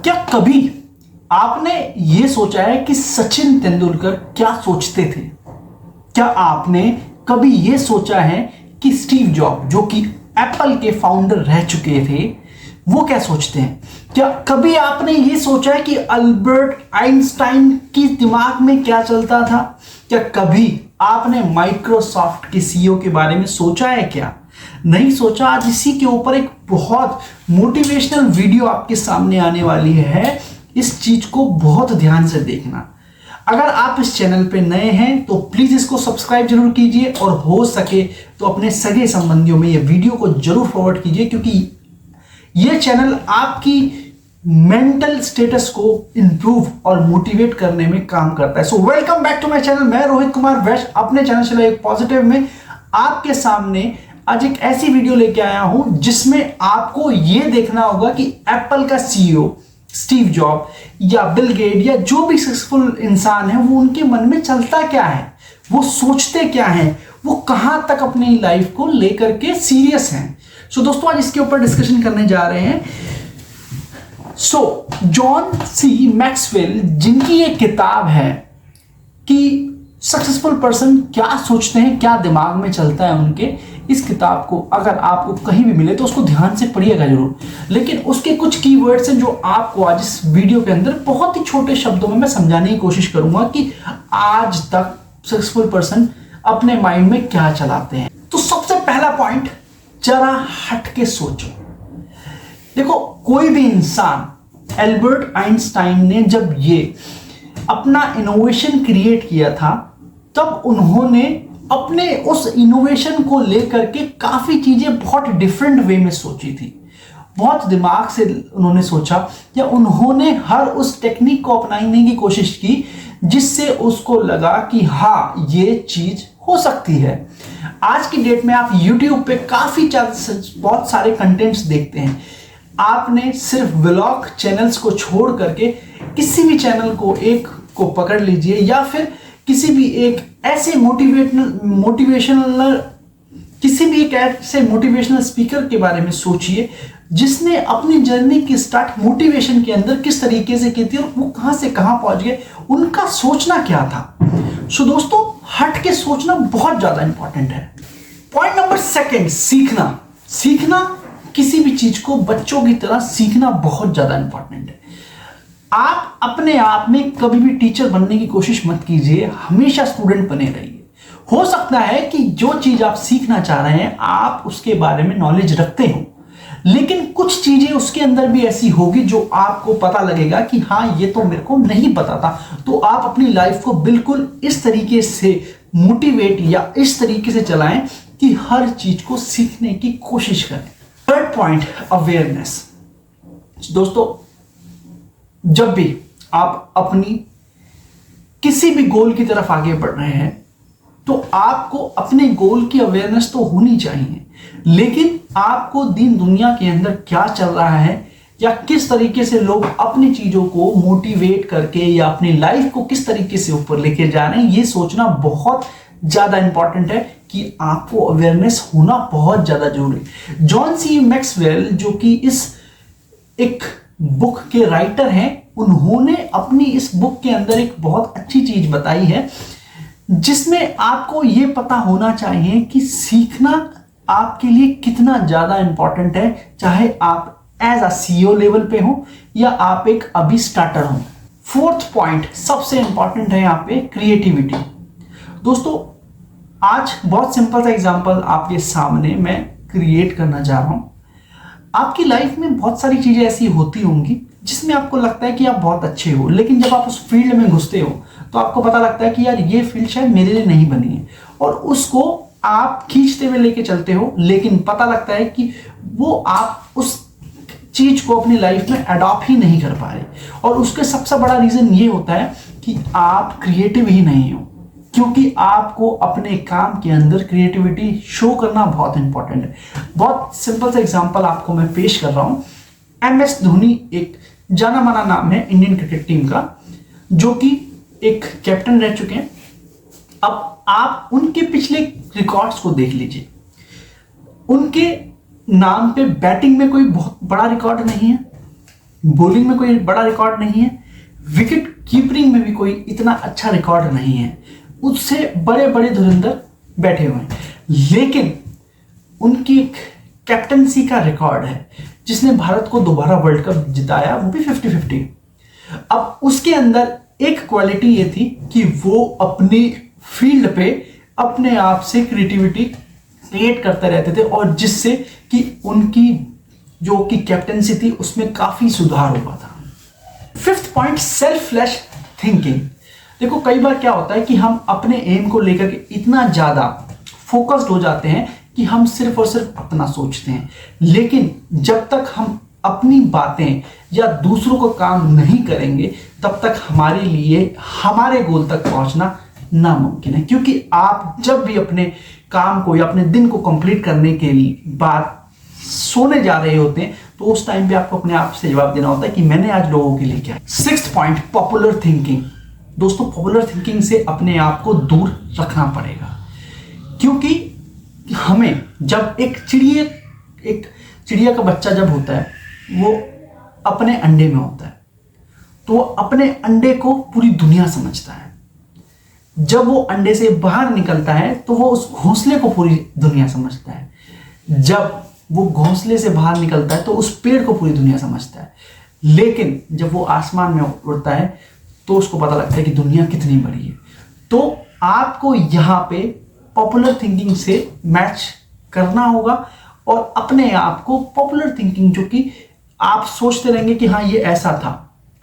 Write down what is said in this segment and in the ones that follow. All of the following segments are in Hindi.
क्या कभी आपने यह सोचा है कि सचिन तेंदुलकर क्या सोचते थे? क्या आपने कभी यह सोचा है कि स्टीव जॉब, जो कि एप्पल के फाउंडर रह चुके थे, वो क्या सोचते हैं? क्या कभी आपने यह सोचा है कि अल्बर्ट आइंस्टाइन के दिमाग में क्या चलता था? क्या कभी आपने माइक्रोसॉफ्ट के सीईओ के बारे में सोचा है? क्या नहीं सोचा? आज इसी के ऊपर एक बहुत मोटिवेशनल वीडियो आपके सामने आने वाली है। इस चीज को बहुत ध्यान से देखना। अगर आप इस चैनल पे नए हैं तो प्लीज इसको सब्सक्राइब जरूर कीजिए और हो सके तो अपने सगे संबंधियों में ये वीडियो को जरूर फॉरवर्ड कीजिए, क्योंकि ये चैनल आपकी मेंटल स्टेटस को इंप्रूव और मोटिवेट करने में काम करता है। So welcome back to my channel. मैं रोहित कुमार वैश्य अपने चैनल चलो एक पॉजिटिव में आपके सामने आज एक ऐसी वीडियो लेके आया हूं जिसमें आपको यह देखना होगा कि एप्पल का सीईओ स्टीव जॉब या बिल गेट या जो भी सक्सेसफुल इंसान है वो उनके मन में चलता क्या है, वो सोचते क्या है, वो कहां तक अपनी लाइफ को लेकर के सीरियस हैं। सो दोस्तों आज इसके ऊपर डिस्कशन करने जा रहे हैं। जॉन सी मैक्सवेल, जिनकी एक किताब है कि सक्सेसफुल पर्सन क्या सोचते हैं, क्या दिमाग में चलता है उनके, इस किताब को अगर आपको कहीं भी मिले तो उसको ध्यान से पढ़िएगा जरूर। लेकिन उसके कुछ कीवर्ड्स हैं जो आपको आज इस वीडियो के अंदर बहुत ही छोटे शब्दों में मैं समझाने की कोशिश करूंगा कि आज तक सक्सेसफुल पर्सन अपने माइंड में क्या चलाते हैं। तो सबसे पहला पॉइंट, जरा हट के सोचो। देखो, कोई भी इंसान, एल्बर्ट आइंस्टाइन ने जब ये अपना इनोवेशन क्रिएट किया था तब उन्होंने अपने उस इनोवेशन को लेकर के काफी चीजें बहुत डिफरेंट वे में सोची थी। बहुत दिमाग से उन्होंने सोचा या उन्होंने हर उस टेक्निक को अपनाने की कोशिश की जिससे उसको लगा कि हाँ ये चीज हो सकती है। आज की डेट में आप YouTube पे काफी बहुत सारे कंटेंट्स देखते हैं। आपने सिर्फ व्लॉग चैनल्स को छोड़ करके किसी भी चैनल को एक को पकड़ लीजिए या फिर किसी भी एक ऐसे मोटिवेशनल स्पीकर के बारे में सोचिए जिसने अपनी जर्नी की स्टार्ट मोटिवेशन के अंदर किस तरीके से की थी और वो कहां से कहां पहुंच गए, उनका सोचना क्या था। सो दोस्तों, हट के सोचना बहुत ज्यादा इंपॉर्टेंट है। पॉइंट नंबर सेकंड, सीखना किसी भी चीज को बच्चों की तरह सीखना बहुत ज्यादा इंपॉर्टेंट है। आप अपने आप में कभी भी टीचर बनने की कोशिश मत कीजिए, हमेशा स्टूडेंट बने रहिए। हो सकता है कि जो चीज आप सीखना चाह रहे हैं आप उसके बारे में नॉलेज रखते हो, लेकिन कुछ चीजें उसके अंदर भी ऐसी होगी जो आपको पता लगेगा कि हाँ ये तो मेरे को नहीं पता था। तो आप अपनी लाइफ को बिल्कुल इस तरीके से मोटिवेट या इस तरीके से चलाएं कि हर चीज को सीखने की कोशिश करें। Third point, awareness. दोस्तों, जब भी आप अपनी किसी भी गोल की तरफ आगे बढ़ रहे हैं तो आपको अपने गोल की अवेयरनेस तो होनी चाहिए, लेकिन आपको दीन दुनिया के अंदर क्या चल रहा है या किस तरीके से लोग अपनी चीजों को मोटिवेट करके या अपनी लाइफ को किस तरीके से ऊपर लेके जा रहे हैं, ये सोचना बहुत ज्यादा इंपॉर्टेंट है कि आपको अवेयरनेस होना बहुत ज्यादा जरूरी है। जॉन सी मैक्सवेल, जो कि इस एक बुक के राइटर हैं, उन्होंने अपनी इस बुक के अंदर एक बहुत अच्छी चीज बताई है जिसमें आपको यह पता होना चाहिए कि सीखना आपके लिए कितना ज्यादा इंपॉर्टेंट है, चाहे आप एज अ सीईओ लेवल पे हो या आप एक अभी स्टार्टर हो। फोर्थ पॉइंट सबसे इंपॉर्टेंट है यहाँ पे, क्रिएटिविटी। दोस्तों, आज बहुत सिंपल सा एग्जांपल आपके सामने मैं क्रिएट करना जा रहा हूं। आपकी लाइफ में बहुत सारी चीजें ऐसी होती होंगी जिसमें आपको लगता है कि आप बहुत अच्छे हो, लेकिन जब आप उस फील्ड में घुसते हो तो आपको पता लगता है कि यार ये फील्ड शायद मेरे लिए नहीं बनी है, और उसको आप खींचते हुए लेके चलते हो, लेकिन पता लगता है कि वो आप उस चीज को अपनी लाइफ में अडॉप्ट ही नहीं कर पा रहे। और उसके सबसे बड़ा रीजन ये होता है कि आप क्रिएटिव ही नहीं हो, क्योंकि आपको अपने काम के अंदर क्रिएटिविटी शो करना बहुत इंपॉर्टेंट है। बहुत सिंपल सा एग्जांपल आपको मैं पेश कर रहा हूं। MS धोनी एक जाना माना नाम है इंडियन क्रिकेट टीम का, जो कि एक कैप्टन रह चुके हैं। अब आप उनके पिछले रिकॉर्ड्स को देख लीजिए। उनके नाम पे बैटिंग में कोई बहुत बड़ा रिकॉर्ड नहीं है, बॉलिंग में कोई बड़ा रिकॉर्ड नहीं है, विकेट कीपरिंग में भी कोई इतना अच्छा रिकॉर्ड नहीं है, उससे बड़े बड़े धुरंधर बैठे हुए हैं, लेकिन उनकी कैप्टनसी का रिकॉर्ड है जिसने भारत को दोबारा वर्ल्ड कप जिताया, वो भी 50-50। अब उसके अंदर एक क्वालिटी ये थी कि वो अपनी फील्ड पे अपने आप से क्रिएटिविटी क्रिएट करते रहते थे, और जिससे कि उनकी जो कि कैप्टनसी थी उसमें काफी सुधार हुआ था। Fifth point, selfless thinking. देखो कई बार क्या होता है कि हम अपने एम को लेकर के इतना ज्यादा फोकस्ड हो जाते हैं कि हम सिर्फ और सिर्फ अपना सोचते हैं, लेकिन जब तक हम अपनी बातें या दूसरों को काम नहीं करेंगे तब तक हमारे लिए हमारे गोल तक पहुंचना नामुमकिन है। क्योंकि आप जब भी अपने काम को या अपने दिन को कंप्लीट करने के बाद सोने जा रहे होते हैं तो उस टाइम पे आपको अपने आप से जवाब देना होता है कि मैंने आज लोगों के लिए क्या। Sixth point, popular thinking. दोस्तों पॉपुलर थिंकिंग से अपने आप को दूर रखना पड़ेगा, क्योंकि हमें जब एक चिड़िया का बच्चा जब होता है वो अपने अंडे में होता है तो वो अपने अंडे को पूरी दुनिया समझता है। जब वो अंडे से बाहर निकलता है तो वो उस घोंसले को पूरी दुनिया समझता है। जब वो घोंसले से बाहर निकलता है तो उस पेड़ को पूरी दुनिया समझता है। लेकिन जब वो आसमान में उड़ता है तो उसको पता लगता है कि दुनिया कितनी बड़ी है। तो आपको यहाँ पे पॉपुलर थिंकिंग से मैच करना होगा और अपने आप को पॉपुलर थिंकिंग, जो कि आप सोचते रहेंगे कि हाँ ये ऐसा था,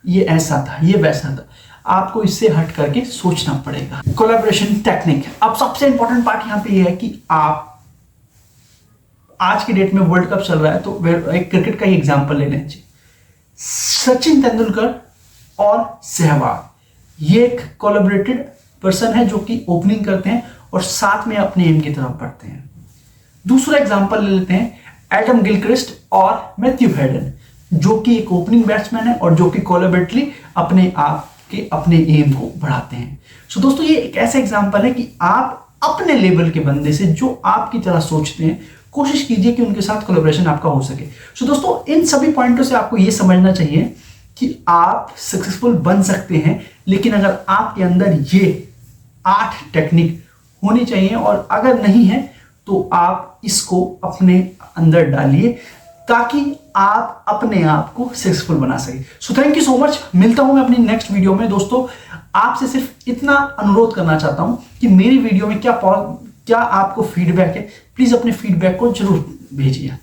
ये ऐसा था, ये वैसा था, आपको इससे हट करके सोचना पड़ेगा। Collaboration technique. अब सबसे इंपॉर्टेंट पार्ट यहाँ पे ये है कि आप आज की डेट में वर्ल्ड कप चल रहा है तो एक क्रिकेट का ही एग्जांपल ले लें। सचिन तेंदुलकर और सहवाग, ये एक कोलैबोरेटेड पर्सन है जो कि ओपनिंग करते हैं और साथ में अपने एम की तरफ बढ़ते हैं। दूसरा एग्जांपल ले लेते हैं एडम गिलक्रिस्ट और मैथ्यू हेडन, जो कि एक ओपनिंग बैट्समैन है और जो कि कोलैबोरेटली अपने आप के अपने एम को बढ़ाते हैं। सो दोस्तों ये एक ऐसा एग्जांपल है कि आप अपने लेवल के बंदे से जो आपकी तरह सोचते हैं कोशिश कीजिए कि उनके साथ कोलैबोरेशन आपका हो सके। सो दोस्तों इन सभी पॉइंटों से आपको ये समझना चाहिए कि आप सक्सेसफुल बन सकते हैं, लेकिन अगर आपके अंदर ये 8 टेक्निक होनी चाहिए और अगर नहीं है तो आप इसको अपने अंदर डालिए ताकि आप अपने आप को सक्सेसफुल बना सके। So thank you so much. मिलता हूं मैं अपनी नेक्स्ट वीडियो में। दोस्तों आपसे सिर्फ इतना अनुरोध करना चाहता हूं कि मेरी वीडियो में क्या आपको फीडबैक है, प्लीज अपने फीडबैक को जरूर भेजिए।